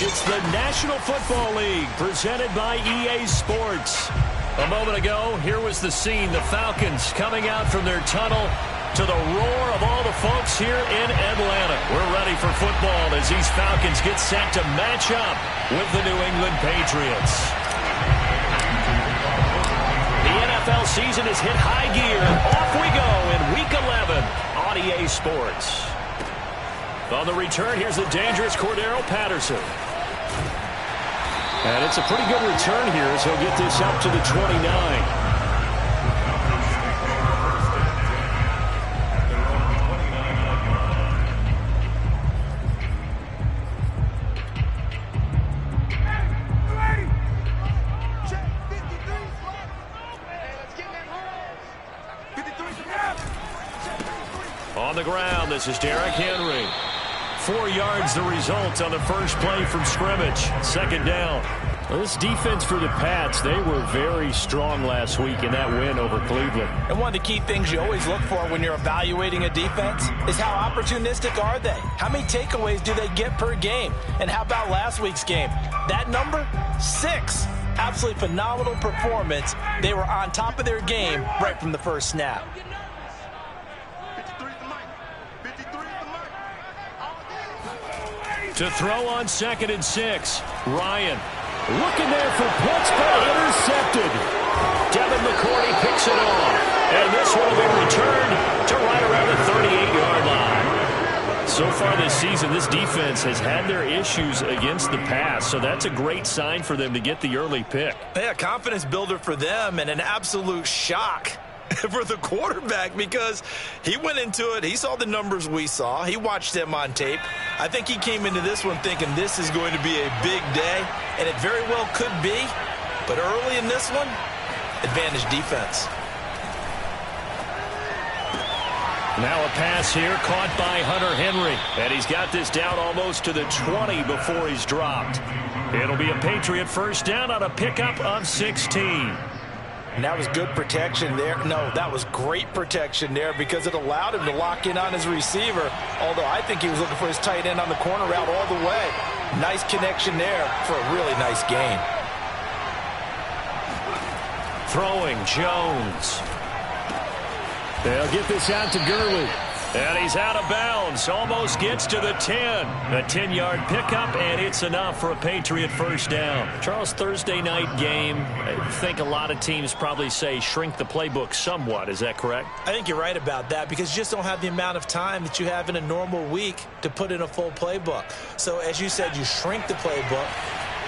It's the National Football League presented by EA Sports. A moment ago, here was the scene. The Falcons coming out from their tunnel to the roar of all the folks here in Atlanta. We're ready for football as these Falcons get set to match up with the New England Patriots. The NFL season has hit high gear. Off we go in Week 11 on EA Sports. On the return, here's the dangerous Cordero Patterson. And it's a pretty good return here as he'll get this up to the 29. On the ground, this is Derrick Henry. 4 yards the result on the first play from scrimmage. Second down. Well, this defense for the Pats, they were very strong last week in that win over Cleveland. And one of the key things you always look for when you're evaluating a defense is how opportunistic are they? How many takeaways do they get per game? And how about last week's game? That number? 6. Absolutely phenomenal performance. They were on top of their game right from the first snap. To throw on 2nd and 6. Ryan looking there for points, but intercepted. Devin McCourty picks it off. And this one will be returned to right around the 38-yard line. So far this season, this defense has had their issues against the pass, so that's a great sign for them to get the early pick. Yeah, confidence builder for them and an absolute shock for the quarterback because he went into it. He saw the numbers we saw. He watched them on tape. I think he came into this one thinking this is going to be a big day, and it very well could be. But early in this one, advantage defense. Now a pass here caught by Hunter Henry, and he's got this down almost to the 20 before he's dropped. It'll be a Patriot first down on a pickup of 16. And that was good protection there. No, that was great protection there because it allowed him to lock in on his receiver, although I think he was looking for his tight end on the corner route all the way. Nice connection there for a really nice gain. Throwing Jones. They'll get this out to Gurley. And he's out of bounds. Almost gets to the 10. A 10-yard pickup, and it's enough for a Patriot first down. Charles, Thursday night game, I think a lot of teams probably say shrink the playbook somewhat. Is that correct? I think you're right about that because you just don't have the amount of time that you have in a normal week to put in a full playbook. So, as you said, you shrink the playbook.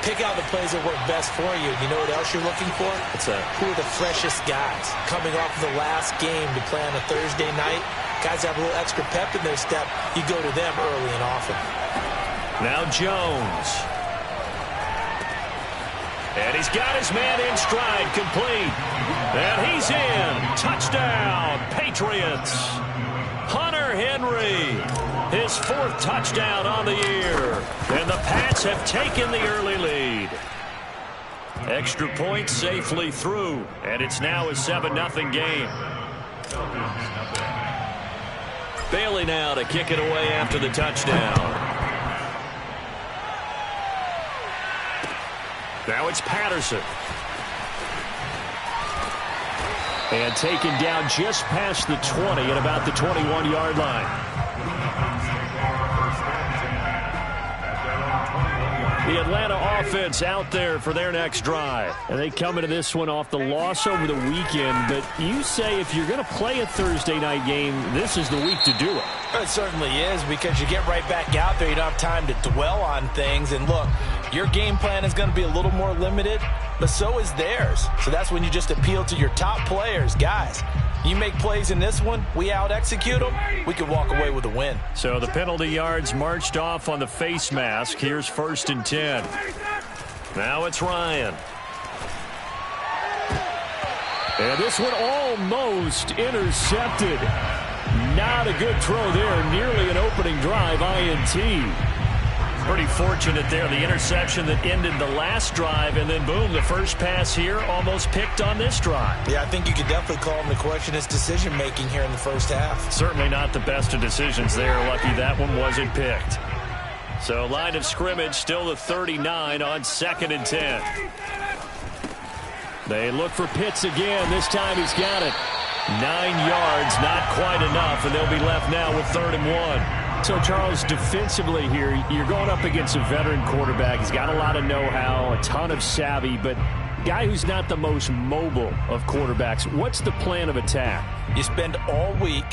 Pick out the plays that work best for you. You know what else you're looking for? What's that? Who are the freshest guys coming off of the last game to play on a Thursday night? Guys have a little extra pep in their step. You go to them early and often. Now Jones. And he's got his man in stride, complete. And he's in. Touchdown, Patriots. Hunter Henry, his 4th touchdown on the year. And the Pats have taken the early lead. Extra point safely through. And it's now a 7-0 game. Bailey now to kick it away after the touchdown. Now it's Patterson. And taken down just past the 20 at about the 21-yard line. The Atlanta offense out there for their next drive. And they come into this one off the loss over the weekend. But you say if you're going to play a Thursday night game, this is the week to do it. It certainly is because you get right back out there. You don't have time to dwell on things. And look, your game plan is going to be a little more limited, but so is theirs. So that's when you just appeal to your top players. Guys, you make plays in this one, we out-execute them, we can walk away with a win. So the penalty yards marched off on the face mask. Here's 1st and 10. Now it's Ryan. And this one almost intercepted. Not a good throw there. Nearly an opening drive, INT. Pretty fortunate there. The interception that ended the last drive, and then boom, the first pass here almost picked on this drive. Yeah, I think you could definitely call him to question his decision-making here in the first half. Certainly not the best of decisions there. Lucky that one wasn't picked. So line of scrimmage still the 39 on 2nd and 10. They look for Pitts again. This time he's got it. 9 yards, not quite enough, and they'll be left now with 3rd and 1. So, Charles, defensively here, you're going up against a veteran quarterback. He's got a lot of know-how, a ton of savvy, but guy who's not the most mobile of quarterbacks. What's the plan of attack? You spend all week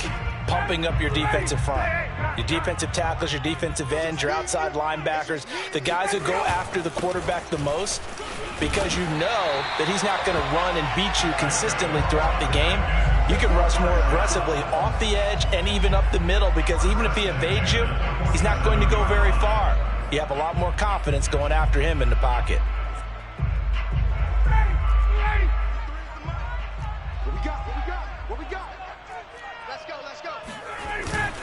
pumping up your defensive front. Your defensive tackles, your defensive ends, your outside linebackers, the guys who go after the quarterback the most, because you know that he's not going to run and beat you consistently throughout the game. You can rush more aggressively off the edge and even up the middle, because even if he evades you, he's not going to go very far. You have a lot more confidence going after him in the pocket. What we got? Let's go.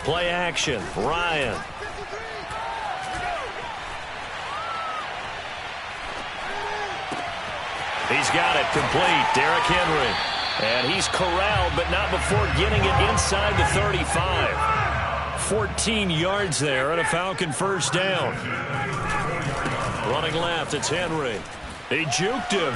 Play action. Ryan. He's got it complete. Derrick Henry. And he's corralled, but not before getting it inside the 35. 14 yards there and a Falcon first down. Running left, it's Henry. He juked him.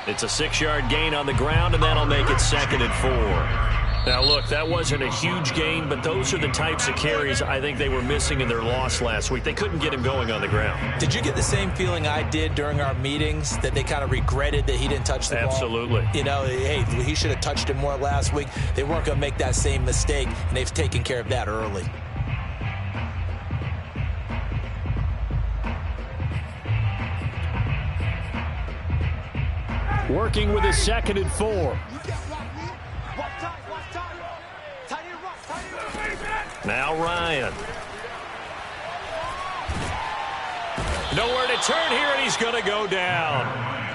It's a 6-yard gain on the ground, and that'll make it 2nd and 4. Now, look, that wasn't a huge gain, but those are the types of carries I think they were missing in their loss last week. They couldn't get him going on the ground. Did you get the same feeling I did during our meetings, that they kind of regretted that he didn't touch the ball? Absolutely. You know, hey, he should have touched it more last week. They weren't going to make that same mistake, and they've taken care of that early. Working with a 2nd and 4. Now Ryan. Nowhere to turn here, and he's going to go down.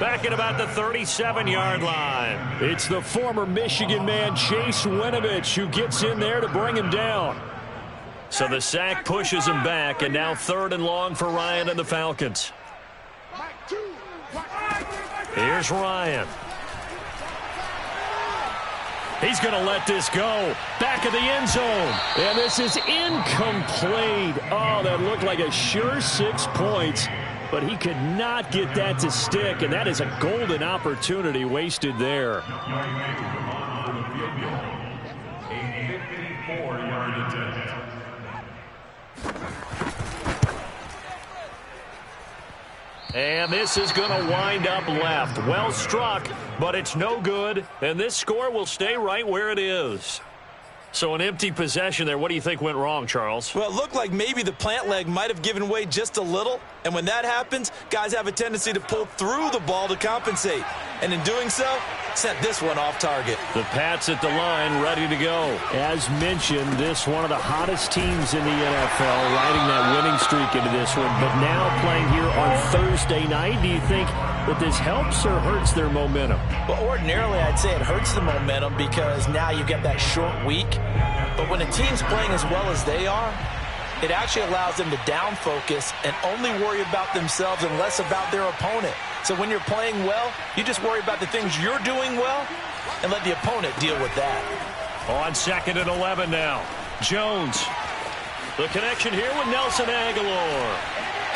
Back at about the 37-yard line. It's the former Michigan man, Chase Winovich, who gets in there to bring him down. So the sack pushes him back, and now 3rd and long for Ryan and the Falcons. Here's Ryan. He's going to let this go. Back of the end zone. And this is incomplete. Oh, that looked like a sure 6 points. But he could not get that to stick. And that is a golden opportunity wasted there. And this is going to wind up left. Well struck, but it's no good. And this score will stay right where it is. So an empty possession there. What do you think went wrong, Charles? Well, it looked like maybe the plant leg might have given way just a little. And when that happens, guys have a tendency to pull through the ball to compensate. And in doing so, sent this one off target. The Pats at the line, ready to go. As mentioned, this one of the hottest teams in the NFL, riding that winning streak into this one. But now playing here on Thursday night, do you think that this helps or hurts their momentum? Well, ordinarily, I'd say it hurts the momentum because now you get that short week. But when a team's playing as well as they are, it actually allows them to down focus and only worry about themselves and less about their opponent. So when you're playing well, you just worry about the things you're doing well and let the opponent deal with that. On 2nd and 11 now. Jones. The connection here with Nelson Aguilar.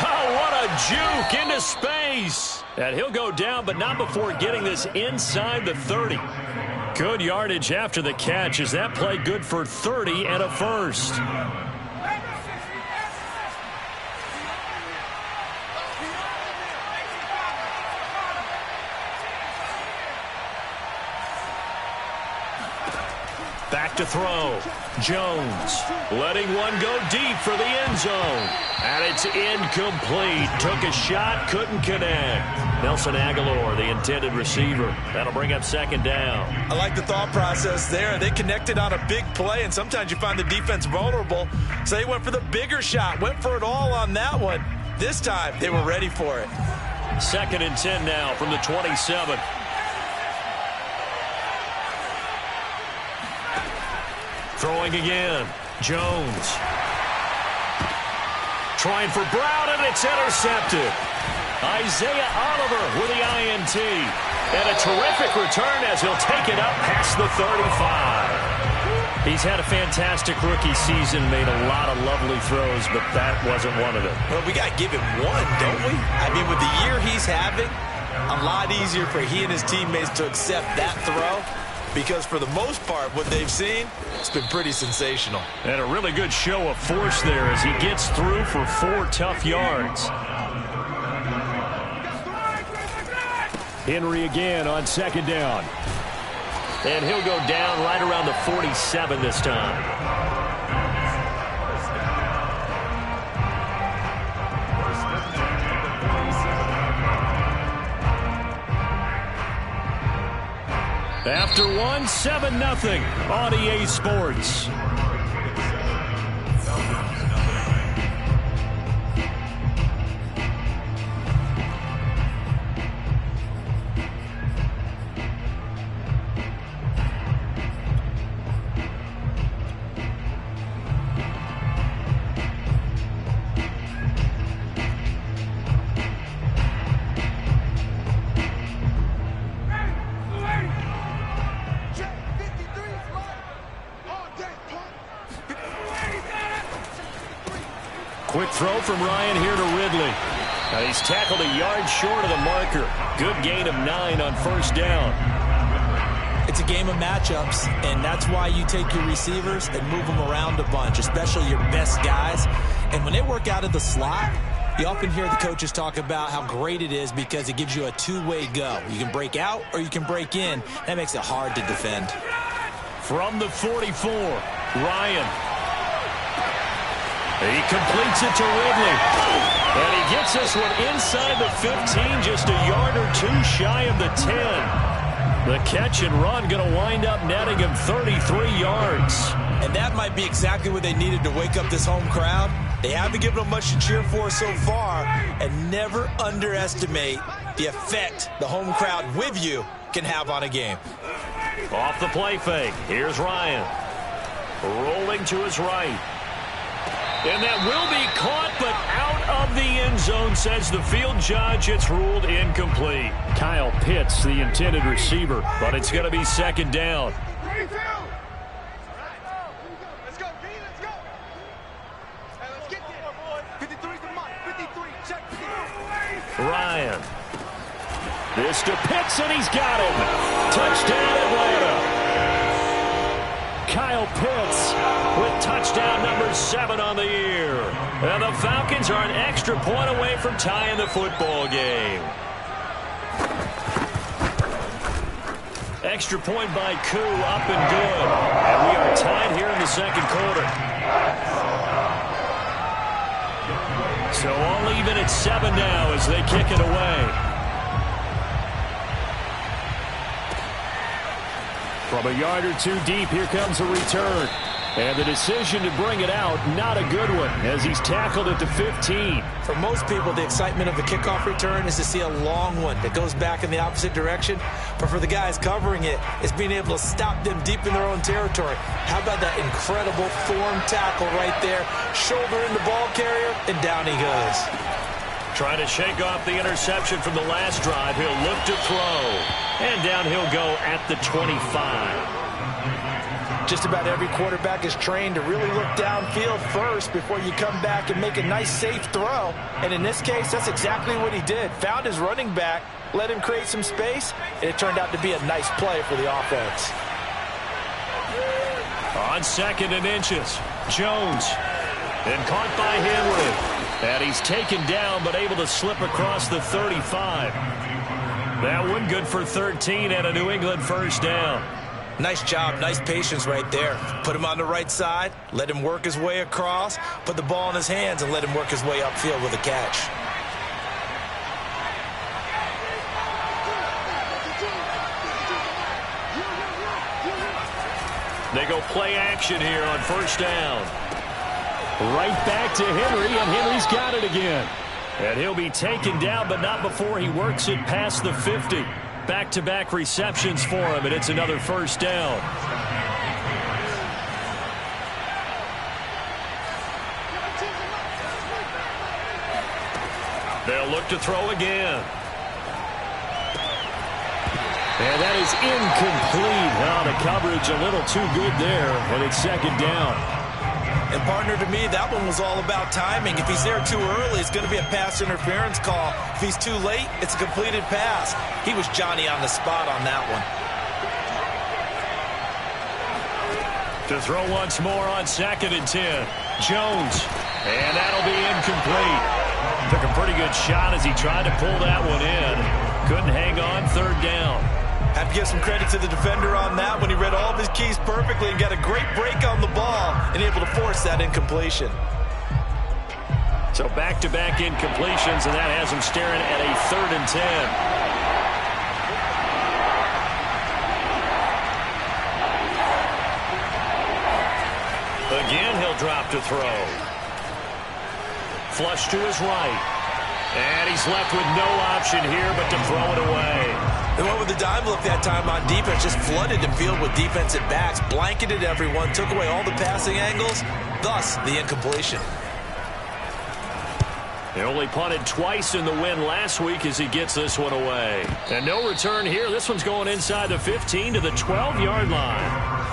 Oh, what a juke into space. And he'll go down, but not before getting this inside the 30. Good yardage after the catch. Is that play good for 30 and a first? Back to throw. Jones letting one go deep for the end zone. And it's incomplete. Took a shot, couldn't connect. Nelson Aguilar, the intended receiver. That'll bring up 2nd down. I like the thought process there. They connected on a big play, and sometimes you find the defense vulnerable. So they went for the bigger shot, went for it all on that one. This time, they were ready for it. 2nd and 10 now from the 27. Throwing again. Jones. Trying for Brown, and it's intercepted. Isaiah Oliver with the INT. And a terrific return as he'll take it up past the 35. He's had a fantastic rookie season, made a lot of lovely throws, but that wasn't one of them. Well, we got to give him one, don't we? I mean, with the year he's having, a lot easier for he and his teammates to accept that throw, because for the most part, what they've seen, it's been pretty sensational. And a really good show of force there as he gets through for 4 tough yards. Henry again on second down. And he'll go down right around the 47 this time. After one, 7-0 on EA Sports. Quick throw from Ryan here to Ridley. And he's tackled a yard short of the marker. Good gain of 9 on first down. It's a game of matchups, and that's why you take your receivers and move them around a bunch, especially your best guys. And when they work out of the slot, you often hear the coaches talk about how great it is because it gives you a two-way go. You can break out or you can break in. That makes it hard to defend. From the 44, Ryan. He completes it to Ridley. And he gets this one inside the 15, just a yard or 2 shy of the 10. The catch and run going to wind up netting him 33 yards. And that might be exactly what they needed to wake up this home crowd. They haven't given them much to cheer for so far, and never underestimate the effect the home crowd with you can have on a game. Off the play fake, here's Ryan. Rolling to his right. And that will be caught, but out of the end zone, says the field judge. It's ruled incomplete. Kyle Pitts, the intended receiver, but it's going to be second down. Let's go, D, let's go. Hey, let's get there. 53's the mark. 53, check 53. Ryan. This to Pitts, and he's got him. Touchdown, Atlanta. Kyle Pitts with touchdown number 7 on the year. And the Falcons are an extra point away from tying the football game. Extra point by Koo, up and good. And we are tied here in the second quarter. So all even at 7 now as they kick it away. From a yard or 2 deep, here comes a return. And the decision to bring it out, not a good one, as he's tackled at the 15. For most people, the excitement of a kickoff return is to see a long one that goes back in the opposite direction. But for the guys covering it, it's being able to stop them deep in their own territory. How about that incredible form tackle right there? Shoulder in the ball carrier, and down he goes. Trying to shake off the interception from the last drive. He'll look to throw. And down he'll go at the 25. Just about every quarterback is trained to really look downfield first before you come back and make a nice, safe throw. And in this case, that's exactly what he did. Found his running back, let him create some space, and it turned out to be a nice play for the offense. On second and inches, Jones. And caught by Henry. And he's taken down, but able to slip across the 35. That one good for 13 and a New England first down. Nice job, nice patience right there. Put him on the right side, let him work his way across, put the ball in his hands, and let him work his way upfield with a catch. They go play action here on first down. Right back to Henry, and Henry's got it again. And he'll be taken down, but not before he works it past the 50. Back-to-back receptions for him, and it's another first down. They'll look to throw again. And that is incomplete. Oh, the coverage a little too good there, and it's second down. And partner, to me, that one was all about timing. If he's there too early, it's going to be a pass interference call. If he's too late, it's a completed pass. He was Johnny on the spot on that one. To throw once more on 2nd and 10. Jones. And that'll be incomplete. Took a pretty good shot as he tried to pull that one in. Couldn't hang on, 3rd down. Have to give some credit to the defender on that when he read all of his keys perfectly and got a great break on the ball and able to force that incompletion. So back-to-back incompletions, and that has him staring at a 3rd and 10. Again, he'll drop to throw. Flush to his right. And he's left with no option here but to throw it away. They went with the dime look that time on defense, just flooded the field with defensive backs, blanketed everyone, took away all the passing angles, thus the incompletion. He only punted twice in the win last week as he gets this one away. And no return here. This one's going inside the 15 to the 12-yard line.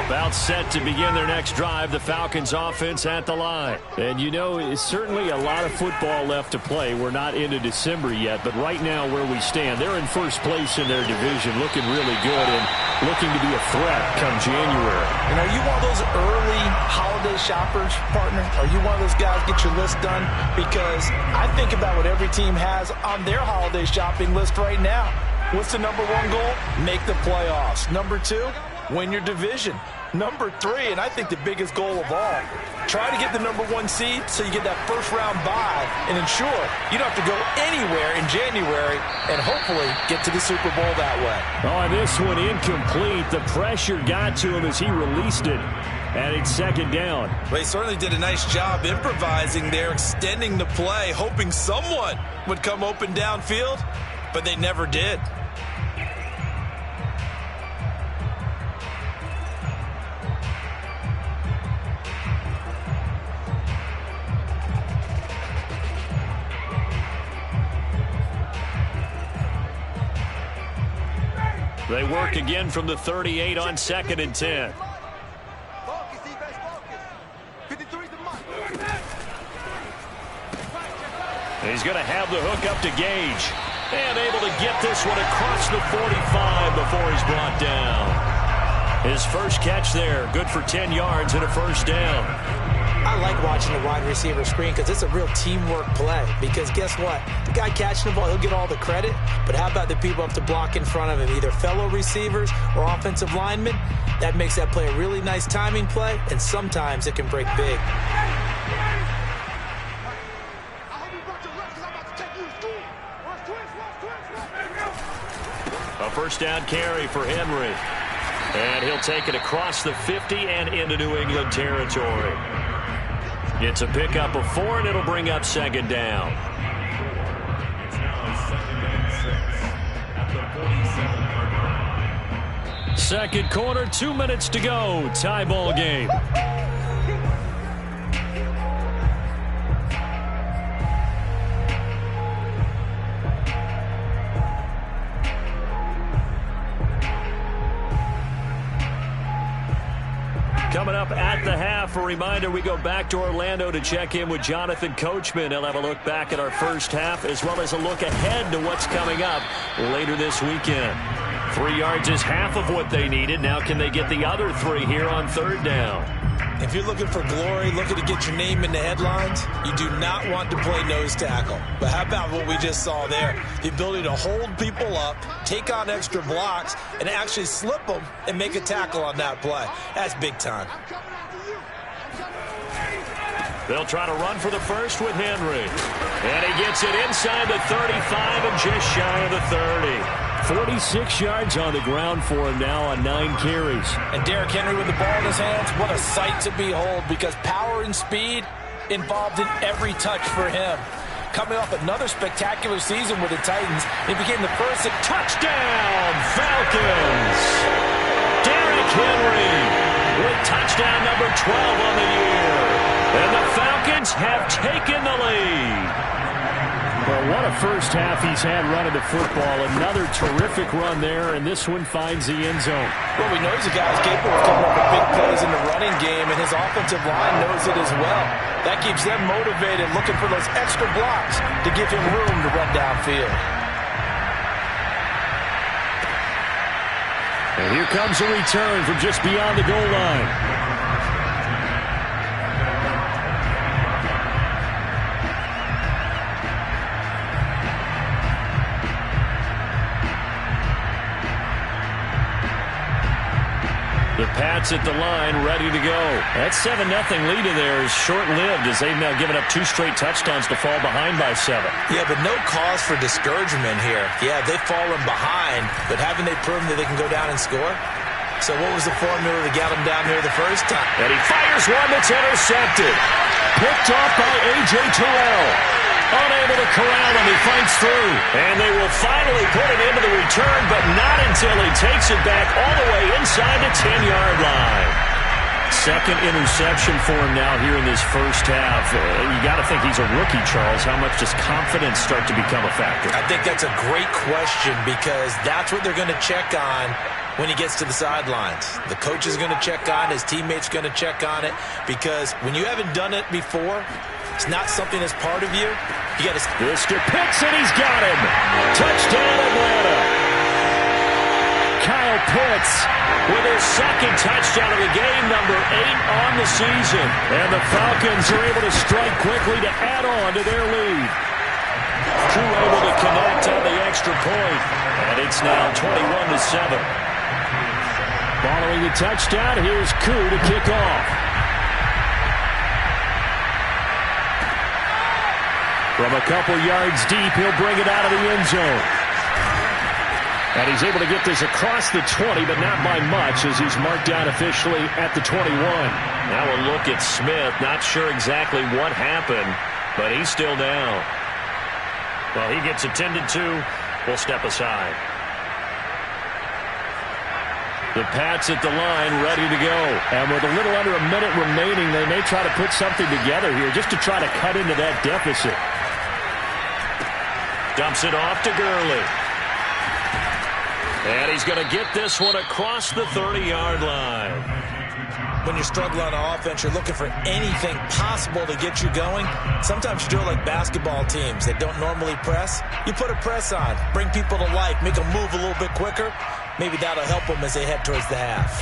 About set to begin their next drive, the Falcons offense at the line. And you know, it's certainly a lot of football left to play. We're not into December yet, but right now where we stand, they're in first place in their division, looking really good and looking to be a threat come January. And are you one of those early holiday shoppers, partner? Are you one of those guys get your list done? Because I think about what every team has on their holiday shopping list right now. What's the number 1 goal? Make the playoffs. Number 2, win your division. Number 3, and I think the biggest goal of all, try to get the number 1 seed so you get that first-round bye and ensure you don't have to go anywhere in January and hopefully get to the Super Bowl that way. Oh, and this one incomplete. The pressure got to him as he released it, and it's 2nd down. Well, he certainly did a nice job improvising there, extending the play, hoping someone would come open downfield, but they never did. They work again from the 38 on 2nd and 10. He's going to have the hook up to Gage. And able to get this one across the 45 before he's brought down. His first catch there, good for 10 yards and a first down. I like watching the wide receiver screen because it's a real teamwork play. Because guess what? The guy catching the ball, he'll get all the credit. But how about the people up to block in front of him, either fellow receivers or offensive linemen? That makes that play a really nice timing play, and sometimes it can break big. A first down carry for Henry. And he'll take it across the 50 and into New England territory. It's a pickup of 4, and it'll bring up 2nd down. Second quarter, 2 minutes to go. Tie ball game. Coming up at the half, a reminder, we go back to Orlando to check in with Jonathan Coachman. He'll have a look back at our first half as well as a look ahead to what's coming up later this weekend. 3 yards is half of what they needed. Now can they get the other 3 here on 3rd down? If you're looking for glory, looking to get your name in the headlines, you do not want to play nose tackle. But how about what we just saw there? The ability to hold people up, take on extra blocks, and actually slip them and make a tackle on that play. That's big time. They'll try to run for the first with Henry. And he gets it inside the 35 and just shy of the 30. 46 yards on the ground for him now on 9 carries. And Derrick Henry with the ball in his hands, what a sight to behold, because power and speed involved in every touch for him. Coming off another spectacular season with the Titans, he became the first touchdown Falcons. Derrick Henry with touchdown number 12 on the year. And the Falcons Falcons have taken the lead. Well, what a first half he's had running the football. Another terrific run there, and this one finds the end zone. Well, we know he's a guy who's capable of coming up with big plays in the running game, and his offensive line knows it as well. That keeps them motivated, looking for those extra blocks to give him room to run downfield. And here comes a return from just beyond the goal line. The Pats at the line, ready to go. That 7-0 lead of theirs is short-lived as they've now given up 2 straight touchdowns to fall behind by 7. Yeah, but no cause for discouragement here. Yeah, they've fallen behind, but haven't they proven that they can go down and score? So what was the formula that got them down here the first time? And he fires one that's intercepted. Picked off by A.J. Terrell. Unable to corral him, he fights through. And they will finally put it into the return, but not until he takes it back all the way inside the 10-yard line. Second interception for him now here in this first half. You got to think he's a rookie, Charles. How much does confidence start to become a factor? I think that's a great question because that's what they're going to check on when he gets to the sidelines. The coach is going to check on, his teammates going to check on it, because when you haven't done it before, it's not something that's part of you. You got to. Mr. Pitts, and he's got him. Touchdown, Atlanta. Kyle Pitts with his second touchdown of the game, number 8 on the season. And the Falcons are able to strike quickly to add on to their lead. Drew able to connect on the extra point, and it's now 21-7. Following the touchdown, here's Koo to kick off. From a couple yards deep, he'll bring it out of the end zone. And he's able to get this across the 20, but not by much, as he's marked down officially at the 21. Now a look at Smith. Not sure exactly what happened, but he's still down. Well, he gets attended to. We'll step aside. The Pats at the line, ready to go. And with a little under a minute remaining, they may try to put something together here just to try to cut into that deficit. Dumps it off to Gurley. And he's going to get this one across the 30-yard line. When you're struggling on offense, you're looking for anything possible to get you going. Sometimes you do it like basketball teams that don't normally press. You put a press on, bring people to life, make them move a little bit quicker. Maybe that'll help them as they head towards the half.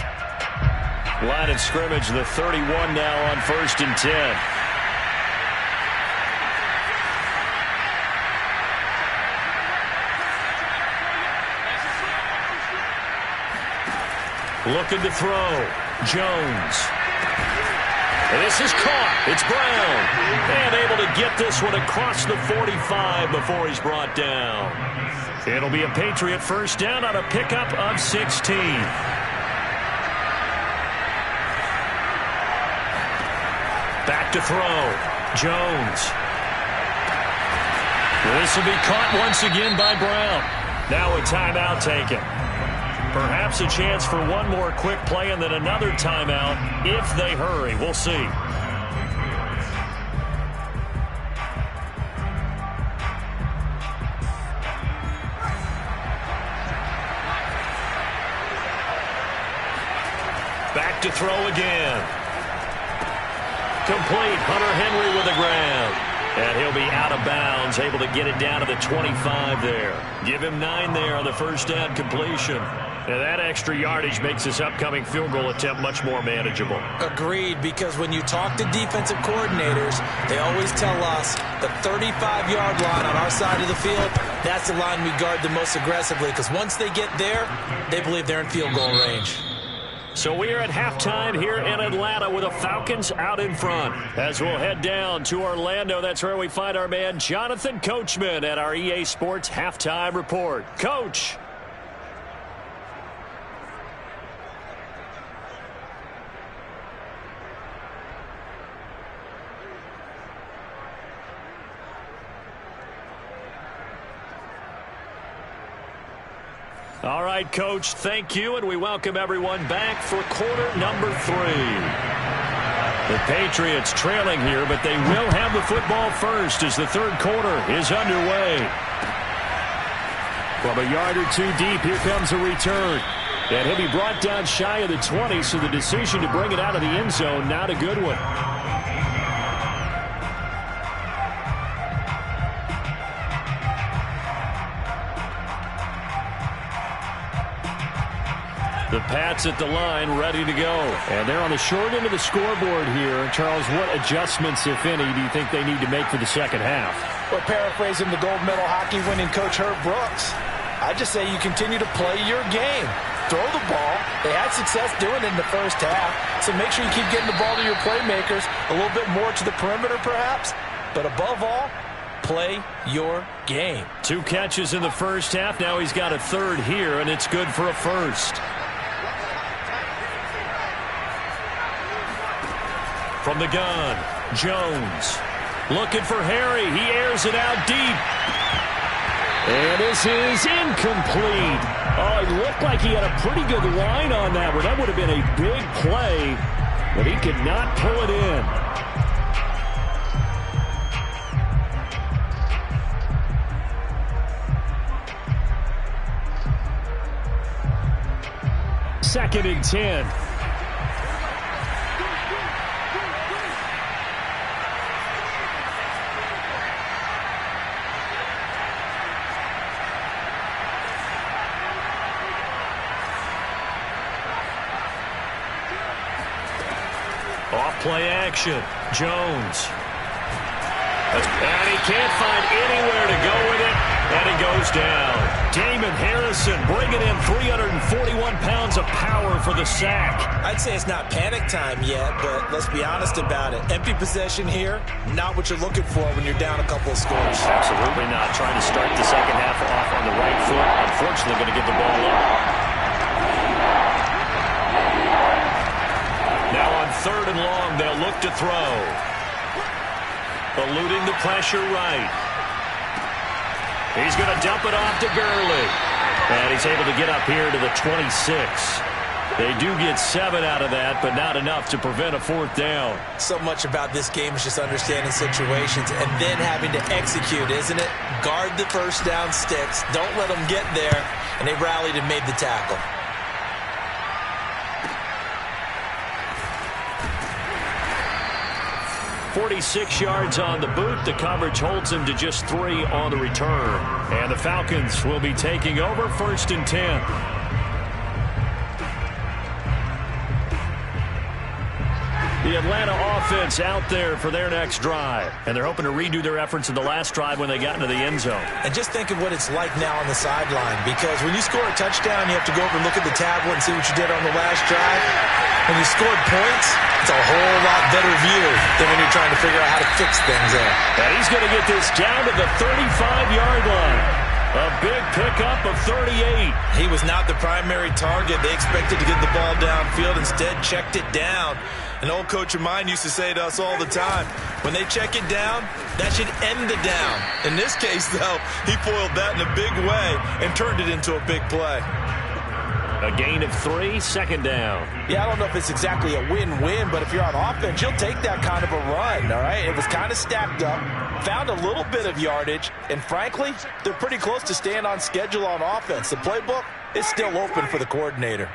Line of scrimmage, the 31 now on 1st and 10. Looking to throw. Jones. And this is caught. It's Brown. And able to get this one across the 45 before he's brought down. It'll be a Patriot first down on a pickup of 16. Back to throw. Jones. This will be caught once again by Brown. Now a timeout taken. Perhaps a chance for one more quick play and then another timeout if they hurry. We'll see. Back to throw again. Complete. Hunter Henry with the ground. And he'll be out of bounds, able to get it down to the 25 there. Give him 9 there on the first down completion. And that extra yardage makes this upcoming field goal attempt much more manageable. Agreed, because when you talk to defensive coordinators, they always tell us the 35-yard line on our side of the field, that's the line we guard the most aggressively, because once they get there, they believe they're in field goal range. So we are at halftime here in Atlanta with the Falcons out in front. As we'll head down to Orlando, that's where we find our man Jonathan Coachman at our EA Sports Halftime Report. Coach. All right, Coach, thank you, and we welcome everyone back for quarter number 3. The Patriots trailing here, but they will have the football first as the third quarter is underway. From a yard or two deep, here comes a return. And he'll be brought down shy of the 20, so the decision to bring it out of the end zone, not a good one. The Pats at the line, ready to go. And they're on the short end of the scoreboard here. Charles, what adjustments, if any, do you think they need to make for the second half? Well, paraphrasing the gold medal hockey winning coach Herb Brooks, I just say you continue to play your game. Throw the ball. They had success doing it in the first half, so make sure you keep getting the ball to your playmakers, a little bit more to the perimeter perhaps, but above all, play your game. 2 catches in the first half. Now he's got a third here, and it's good for a first. From the gun, Jones looking for Harry. He airs it out deep. And this is incomplete. Oh, it looked like he had a pretty good line on that one. That would have been a big play, but he could not pull it in. Second and 10. Play action. Jones. And he can't find anywhere to go with it. And he goes down. Damon Harrison bringing in 341 pounds of power for the sack. I'd say it's not panic time yet, but let's be honest about it. Empty possession here, not what you're looking for when you're down a couple of scores. Absolutely not. Trying to start the second half off on the right foot. Unfortunately, going to get the ball up. Now on 3rd and long, they'll look to throw. Eluding the pressure right. He's going to dump it off to Gurley. And he's able to get up here to the 26. They do get 7 out of that, but not enough to prevent a 4th down. So much about this game is just understanding situations and then having to execute, isn't it? Guard the first down sticks. Don't let them get there. And they rallied and made the tackle. 46 yards on the boot. The coverage holds him to just 3 on the return. And the Falcons will be taking over 1st and 10. The Atlanta offense out there for their next drive. And they're hoping to redo their efforts in the last drive when they got into the end zone. And just think of what it's like now on the sideline. Because when you score a touchdown, you have to go over and look at the tablet and see what you did on the last drive. When you scored points, it's a whole lot better view than when you're trying to figure out how to fix things there. And he's going to get this down to the 35-yard line. A big pickup of 38. He was not the primary target. They expected to get the ball downfield. Instead, checked it down. An old coach of mine used to say to us all the time, when they check it down, that should end the down. In this case, though, he foiled that in a big way and turned it into a big play. A gain of 3, 2nd down. Yeah, I don't know if it's exactly a win-win, but if you're on offense, you'll take that kind of a run, all right? It was kind of stacked up, found a little bit of yardage, and frankly, they're pretty close to staying on schedule on offense. The playbook is still open for the coordinator.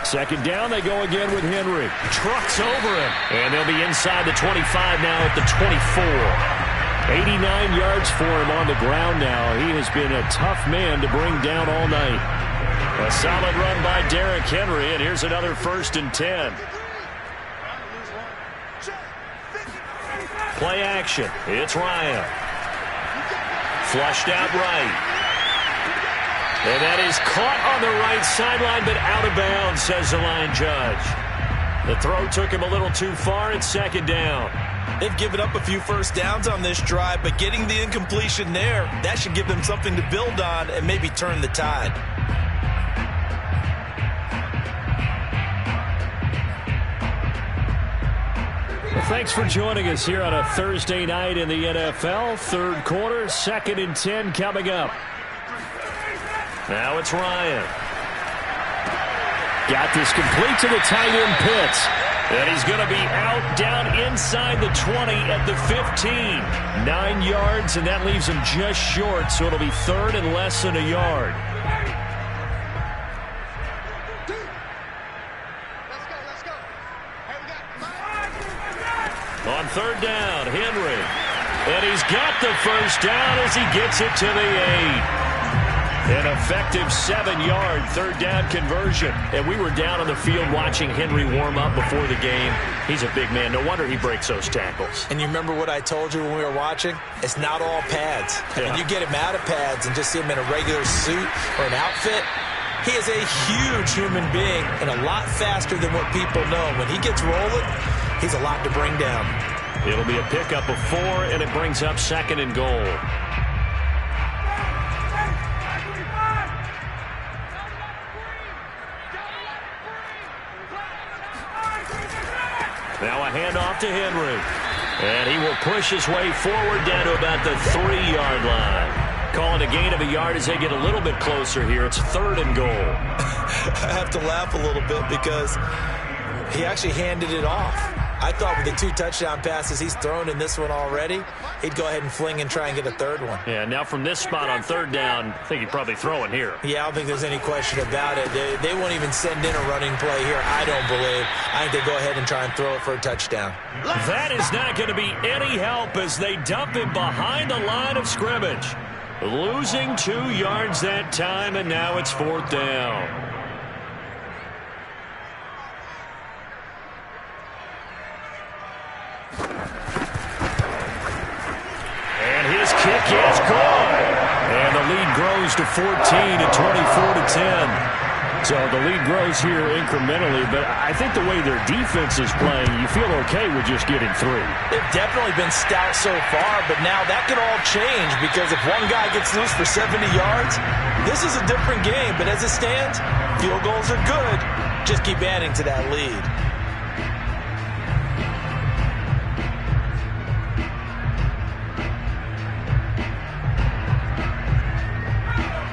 2nd down, they go again with Henry. Trucks over him. And they'll be inside the 25 now at the 24. 89 yards for him on the ground now. He has been a tough man to bring down all night. A solid run by Derrick Henry, and here's another 1st and 10. Play action. It's Ryan. Flushed out right. And that is caught on the right sideline, but out of bounds, says the line judge. The throw took him a little too far. It's 2nd down. They've given up a few first downs on this drive, but getting the incompletion there, that should give them something to build on and maybe turn the tide. Well, thanks for joining us here on a Thursday night in the NFL. 3rd quarter, 2nd and 10 coming up. Now it's Ryan. Got this complete to the tight end Pitts. And he's going to be out down inside the 20 at the 15. 9 yards, and that leaves him just short, so it'll be third and less than a yard. Let's go. Hey, we got On third down, Henry. And he's got the first down as he gets it to the 8. An effective 7-yard third down conversion. And we were down on the field watching Henry warm up before the game. He's a big man. No wonder he breaks those tackles. And you remember what I told you when we were watching? It's not all pads. I mean, you get him out of pads and just see him in a regular suit or an outfit. He is a huge human being and a lot faster than what people know. When he gets rolling, he's a lot to bring down. It'll be a pickup of 4, and it brings up second and goal. Now a handoff to Henry. And he will push his way forward down to about the 3-yard line. Calling a gain of a yard as they get a little bit closer here. It's third and goal. I have to laugh a little bit because he actually handed it off. I thought with the 2 touchdown passes he's thrown in this one already, he'd go ahead and fling and try and get a third one. Yeah, now from this spot on third down, I think he'd probably throw it here. Yeah, I don't think there's any question about it. They won't even send in a running play here, I don't believe. I think they go ahead and try and throw it for a touchdown. That is not going to be any help as they dump him behind the line of scrimmage. Losing 2 yards that time, and now it's fourth down. And his kick is good. And the lead grows to 14 at 24-10. So the lead grows here incrementally, but I think the way their defense is playing, you feel okay with just getting 3. They've definitely been stout so far, but now that could all change because if one guy gets loose for 70 yards, this is a different game. But as it stands, field goals are good. Just keep adding to that lead.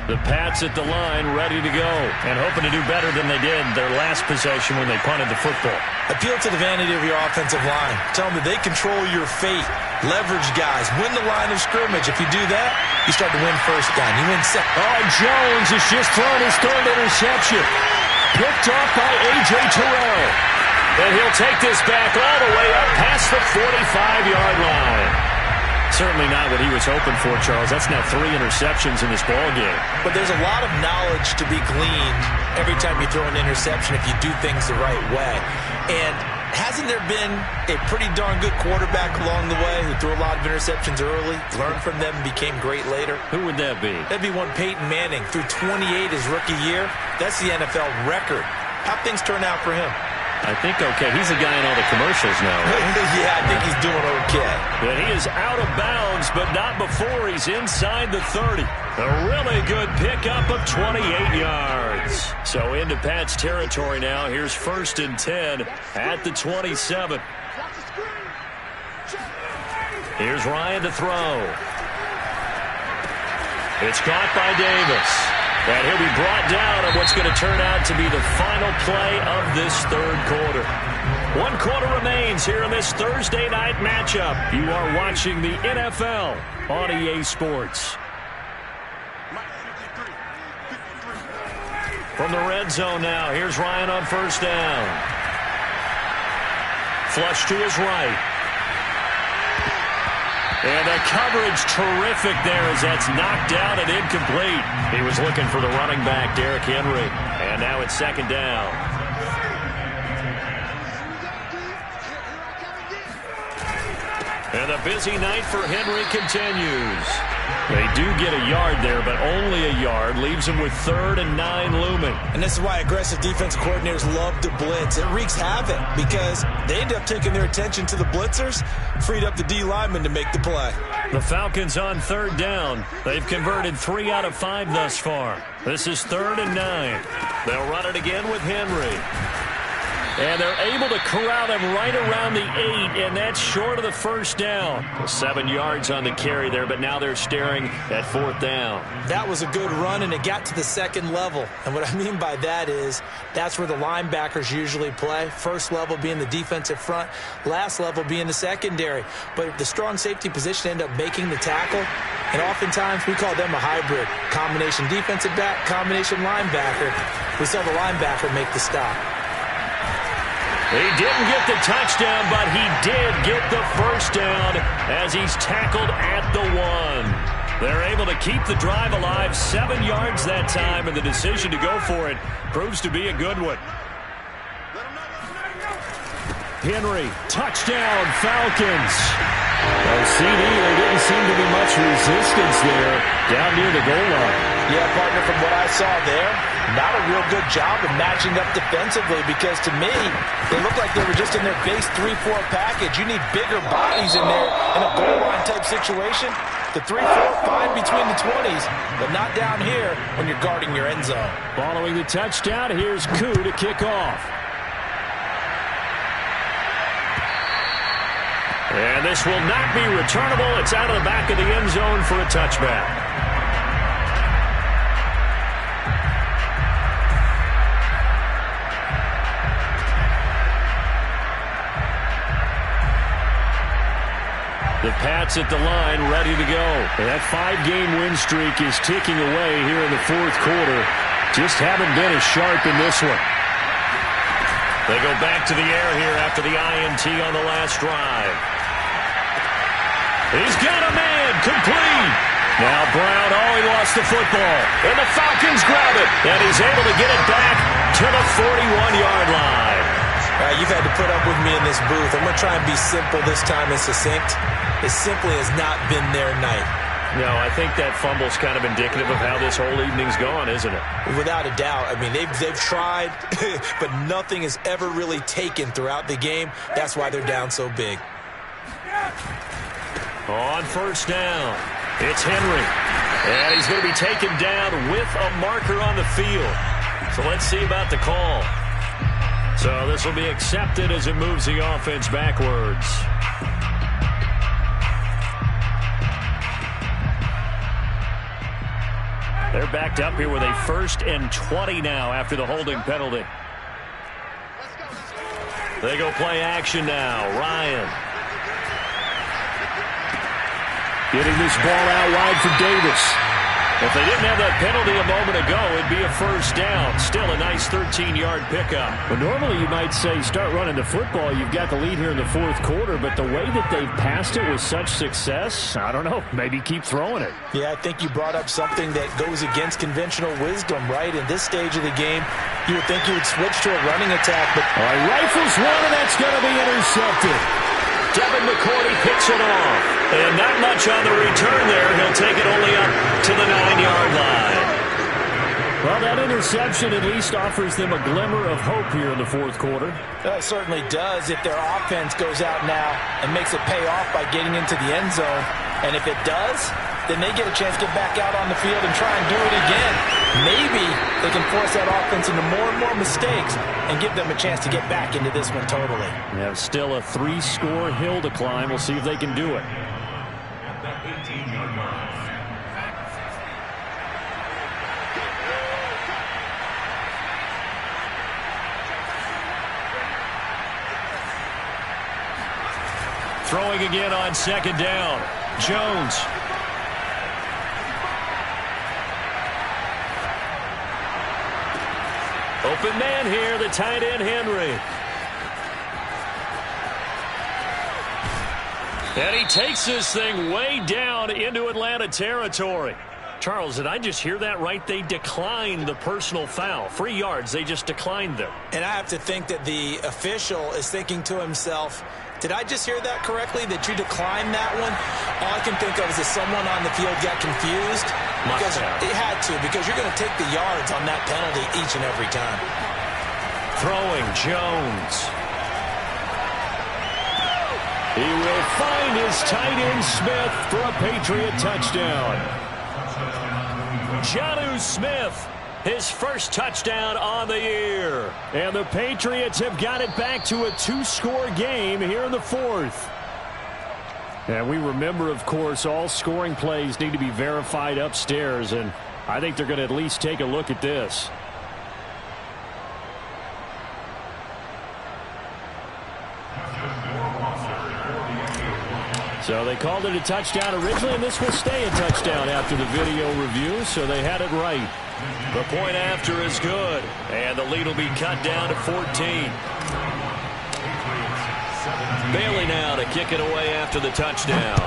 The Pats at the line, ready to go, and hoping to do better than they did their last possession when they punted the football. Appeal to the vanity of your offensive line. Tell them that they control your fate. Leverage guys. Win the line of scrimmage. If you do that, you start to win first down. You win second. Oh, Jones has just thrown his third interception. Picked off by A.J. Terrell. And he'll take this back all the way up past the 45-yard line. Certainly not what he was hoping for, Charles. That's now 3 interceptions in this ball game. But there's a lot of knowledge to be gleaned every time you throw an interception if you do things the right way. And hasn't there been a pretty darn good quarterback along the way who threw a lot of interceptions early, learned from them, and became great later? Who would that be? That'd be one Peyton Manning. Threw 28 his rookie year. That's the NFL record. How'd things turn out for him? I think okay. He's the guy in all the commercials now, right? Yeah, I think he's doing okay. And he is out of bounds, but not before he's inside the 30. A really good pickup of 28 yards. So into Pat's territory now. Here's first and 10 at the 27. Here's Ryan to throw. It's caught by Davis. And he'll be brought down on what's going to turn out to be the final play of this third quarter. 1 quarter remains here in this Thursday night matchup. You are watching the NFL on EA Sports. From the red zone now, here's Ryan on first down. Flush to his right. And the coverage terrific there as that's knocked down and incomplete. He was looking for the running back, Derrick Henry. And now it's second down. And the busy night for Henry continues. They do get a yard there, but only a yard. Leaves him with 3rd and 9 looming. And this is why aggressive defensive coordinators love to blitz. It wreaks havoc because they end up taking their attention to the blitzers, freed up the D lineman to make the play. The Falcons on 3rd down. They've converted 3 out of 5 thus far. This is 3rd and 9. They'll run it again with Henry. And they're able to corral him right around the 8, and that's short of the first down. 7 yards on the carry there, but now they're staring at 4th down. That was a good run, and it got to the second level. And what I mean by that is that's where the linebackers usually play. First level being the defensive front, last level being the secondary. But the strong safety position ended up making the tackle, and oftentimes we call them a hybrid. Combination defensive back, combination linebacker. We saw the linebacker make the stop. He didn't get the touchdown, but he did get the first down as he's tackled at the 1. They're able to keep the drive alive, 7 yards that time, and the decision to go for it proves to be a good one. Henry, touchdown, Falcons. Well, CD, there didn't seem to be much resistance there down near the goal line. Yeah, partner, from what I saw there, not a real good job of matching up defensively, because to me, they looked like they were just in their base 3-4 package. You need bigger bodies in there in a goal line type situation. The 3-4, fine between the 20s, but not down here when you're guarding your end zone. Following the touchdown, here's Koo to kick off. And this will not be returnable. It's out of the back of the end zone for a touchback. The Pats at the line, ready to go. That 5-game win streak is ticking away here in the 4th quarter. Just haven't been as sharp in this one. They go back to the air here after the INT on the last drive. He's got a man, complete. Now Brown, he lost the football. And the Falcons grab it. And he's able to get it back to the 41-yard line. You've had to put up with me in this booth. I'm going to try and be simple this time and succinct. It simply has not been their night. No, I think that fumble's kind of indicative of how this whole evening's gone, isn't it? Without a doubt. I mean, they've tried, but nothing is ever really taken throughout the game. That's why they're down so big. On first down, it's Henry. And he's going to be taken down with a marker on the field. So let's see about the call. So this will be accepted as it moves the offense backwards. They're backed up here with a 1st and 20 now after the holding penalty. They go play action now. Ryan. Getting this ball out wide for Davis. If they didn't have that penalty a moment ago, it'd be a first down. Still a nice 13-yard pickup. Well, normally you might say start running the football. You've got the lead here in the 4th quarter, but the way that they've passed it with such success, I don't know, maybe keep throwing it. Yeah, I think you brought up something that goes against conventional wisdom, right? In this stage of the game, you would think you would switch to a running attack, but rifles one, and that's going to be intercepted. Devin McCourty picks it off. And not much on the return there. He'll take it only up to the 9-yard line. Well, that interception at least offers them a glimmer of hope here in the 4th quarter. It certainly does if their offense goes out now and makes it pay off by getting into the end zone. And if it does, then they get a chance to get back out on the field and try and do it again. Maybe they can force that offense into more and more mistakes and give them a chance to get back into this one totally. Yeah, still a 3-score hill to climb. We'll see if they can do it. Throwing again on 2nd down. Jones. Open man here, the tight end, Henry. And he takes this thing way down into Atlanta territory. Charles, did I just hear that right? They declined the personal foul. 3 yards, they just declined them. And I have to think that the official is thinking to himself, did I just hear that correctly, that you declined that one? All I can think of is that someone on the field got confused. Because it had to, because you're going to take the yards on that penalty each and every time. Throwing, Jones. He will find his tight end Smith for a Patriot touchdown. Jonnu Smith his first touchdown on the year. And the Patriots have got it back to a 2-score game here in the fourth. And we remember, of course, all scoring plays need to be verified upstairs, and I think they're going to at least take a look at this. So they called it a touchdown originally, and this will stay a touchdown after the video review, so they had it right. The point after is good, and the lead will be cut down to 14. Bailey now to kick it away after the touchdown.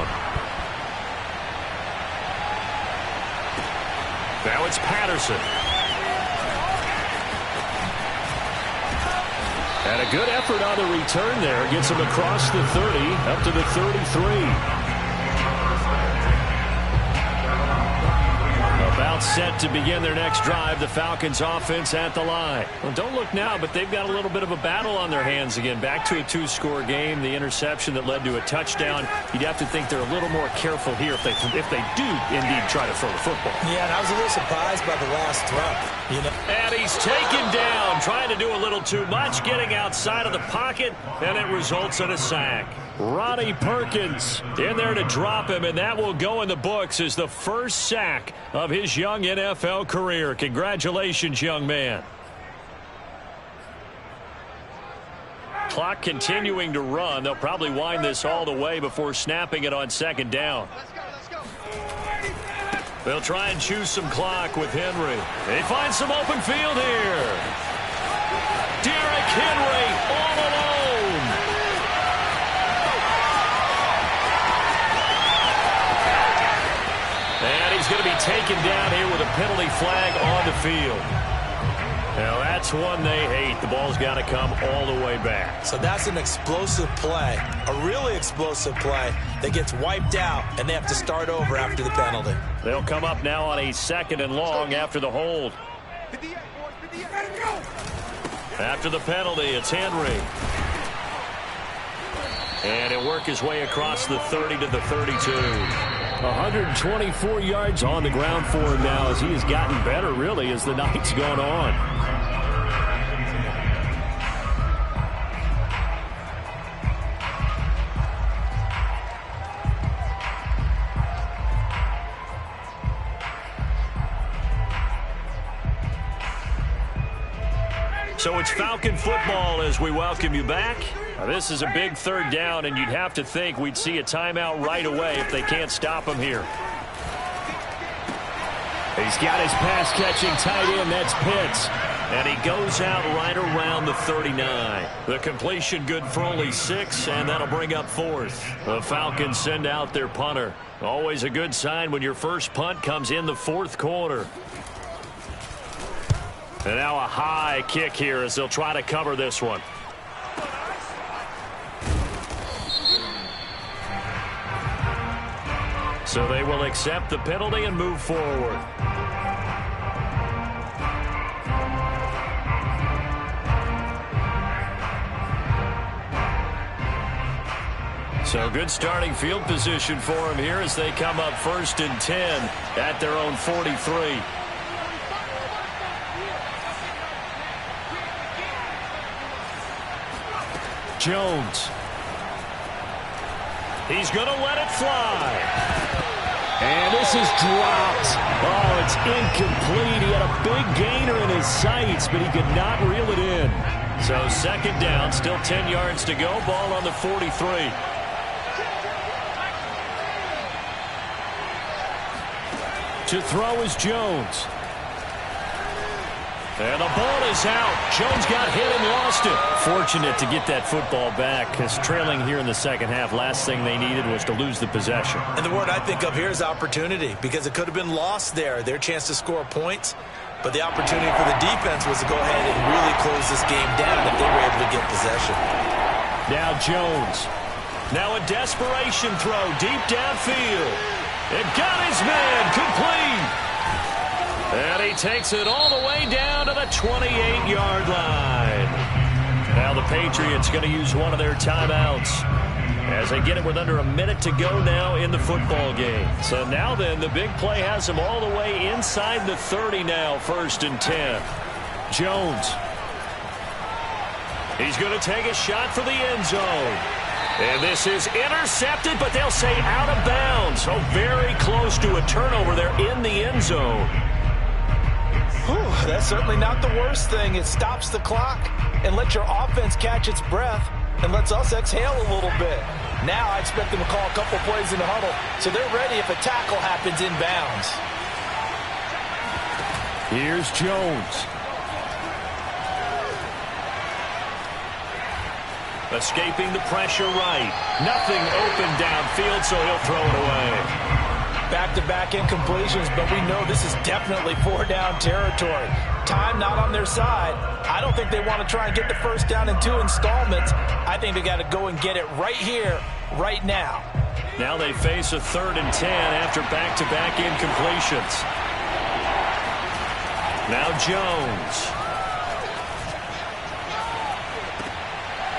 Now it's Patterson. And a good effort on the return there. Gets him across the 30, up to the 33. About set to begin their next drive. The Falcons offense at the line. Well, don't look now, but they've got a little bit of a battle on their hands again. Back to a 2-score game. The interception that led to a touchdown. You'd have to think they're a little more careful here if they do indeed try to throw the football. Yeah, and I was a little surprised by the last throw. And he's taken down, trying to do a little too much, getting outside of the pocket, and it results in a sack. Ronnie Perkins in there to drop him, and that will go in the books as the first sack of his young NFL career. Congratulations, young man. Clock continuing to run. They'll probably wind this all the way before snapping it on second down. Let's go. They'll try and choose some clock with Henry. They find some open field here. Derrick Henry all alone. And he's going to be taken down here with a penalty flag on the field. Now that's one they hate. The ball's got to come all the way back. So that's an explosive play, a really explosive play that gets wiped out, and they have to start over after the penalty. They'll come up now on a 2nd and long after the hold. 58, boys, 58. Let's go. After the penalty, it's Henry. And he'll work his way across the 30 to the 32. 124 yards on the ground for him now as he has gotten better, really, as the night's gone on. So it's Falcon football as we welcome you back. Now, this is a big 3rd down, and you'd have to think we'd see a timeout right away if they can't stop him here. He's got his pass-catching tight end. That's Pitts. And he goes out right around the 39. The completion good for only 6, and that'll bring up 4th. The Falcons send out their punter. Always a good sign when your first punt comes in the 4th quarter. And now a high kick here as they'll try to cover this one. So they will accept the penalty and move forward. So good starting field position for them here as they come up 1st and 10 at their own 43. Jones. He's going to let it fly. And this is dropped. Oh, it's incomplete. He had a big gainer in his sights, but he could not reel it in. So 2nd down, still 10 yards to go. Ball on the 43. To throw is Jones. And the ball is out. Jones got hit and lost it. Fortunate to get that football back, because trailing here in the second half, last thing they needed was to lose the possession. And the word I think of here is opportunity, because it could have been lost there, their chance to score points. But the opportunity for the defense was to go ahead and really close this game down if they were able to get possession. Now Jones. Now a desperation throw deep downfield. It got his man complete. And he takes it all the way down to the 28-yard line. Now the Patriots going to use one of their timeouts. as they get it with under a minute to go now in the football game. So now then, the big play has them all the way inside the 30 now, 1st and 10. Jones. He's going to take a shot for the end zone. And this is intercepted, but they'll say out of bounds. So very close to a turnover there in the end zone. Whew, that's certainly not the worst thing. It stops the clock and lets your offense catch its breath and lets us exhale a little bit. Now I expect them to call a couple plays in the huddle, so they're ready if a tackle happens inbounds. Here's Jones. Escaping the pressure right. Nothing open downfield, so he'll throw it away. Back-to-back incompletions, but we know this is definitely 4-down territory. Time not on their side. I don't think they want to try and get the first down in 2 installments. I think they got to go and get it right here, right now. Now they face a 3rd and 10 after back-to-back incompletions. Now Jones.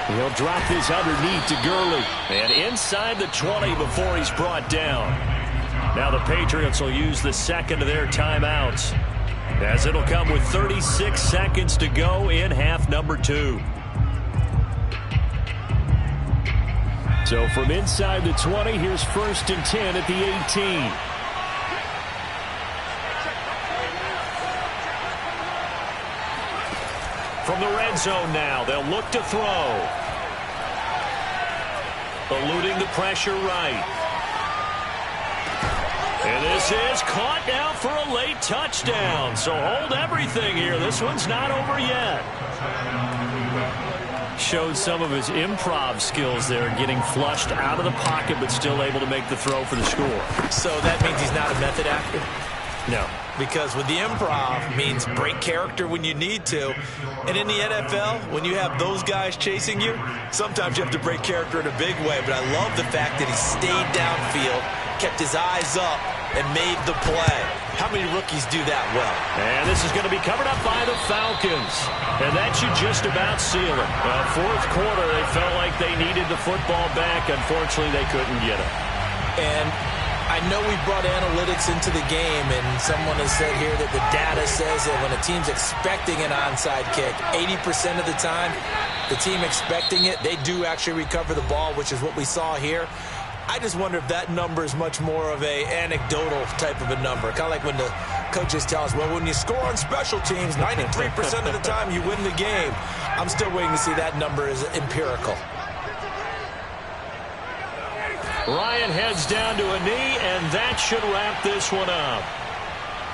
He'll drop this underneath to Gurley. And inside the 20 before he's brought down. Now the Patriots will use the second of their timeouts, as it'll come with 36 seconds to go in half number 2. So from inside the 20, here's 1st and 10 at the 18. From the red zone now, they'll look to throw. Eluding the pressure right. And this is caught now for a late touchdown. So hold everything here. This one's not over yet. Showed some of his improv skills there, getting flushed out of the pocket, but still able to make the throw for the score. So that means he's not a method actor? No. Because with the improv means break character when you need to. And in the NFL, when you have those guys chasing you, sometimes you have to break character in a big way. But I love the fact that he stayed downfield, kept his eyes up, and made the play. How many rookies do that well? And this is going to be covered up by the Falcons. And that should just about seal it. Well, 4th quarter, they felt like they needed the football back. Unfortunately, they couldn't get it. And I know we brought analytics into the game, and someone has said here that the data says that when a team's expecting an onside kick, 80% of the time, the team expecting it, they do actually recover the ball, which is what we saw here. I just wonder if that number is much more of a anecdotal type of a number. Kind of like when the coaches tell us, well, when you score on special teams, 93% of the time you win the game. I'm still waiting to see that number is empirical. Ryan heads down to a knee, and that should wrap this one up.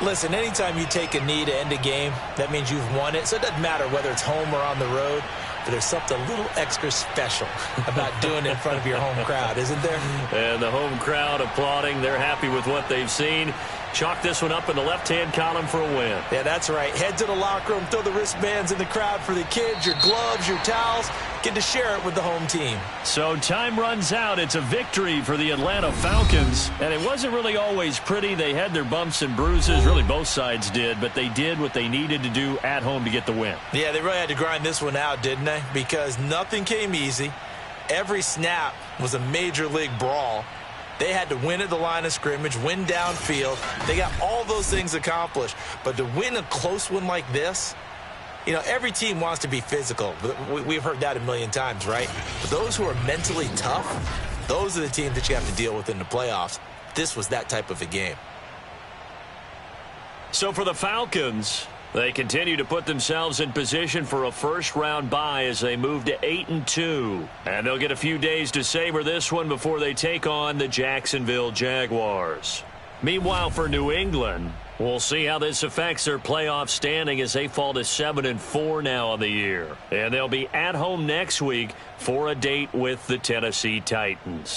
Listen, anytime you take a knee to end a game, that means you've won it. So it doesn't matter whether it's home or on the road. But there's something a little extra special about doing it in front of your home crowd, isn't there? And the home crowd applauding. They're happy with what they've seen. Chalk this one up in the left-hand column for a win. Yeah, that's right. Head to the locker room, throw the wristbands in the crowd for the kids, your gloves, your towels. Get to share it with the home team. So time runs out. It's a victory for the Atlanta Falcons. And it wasn't really always pretty. They had their bumps and bruises. Really, both sides did. But they did what they needed to do at home to get the win. Yeah, they really had to grind this one out, didn't they? Because nothing came easy. Every snap was a major league brawl. They had to win at the line of scrimmage, win downfield. They got all those things accomplished. But to win a close one like this, you know, every team wants to be physical. We've heard that a million times, right? But those who are mentally tough, those are the teams that you have to deal with in the playoffs. This was that type of a game. So for the Falcons, they continue to put themselves in position for a first-round bye as they move to 8-2. And they'll get a few days to savor this one before they take on the Jacksonville Jaguars. Meanwhile, for New England, we'll see how this affects their playoff standing as they fall to 7-4 now on the year. And they'll be at home next week for a date with the Tennessee Titans.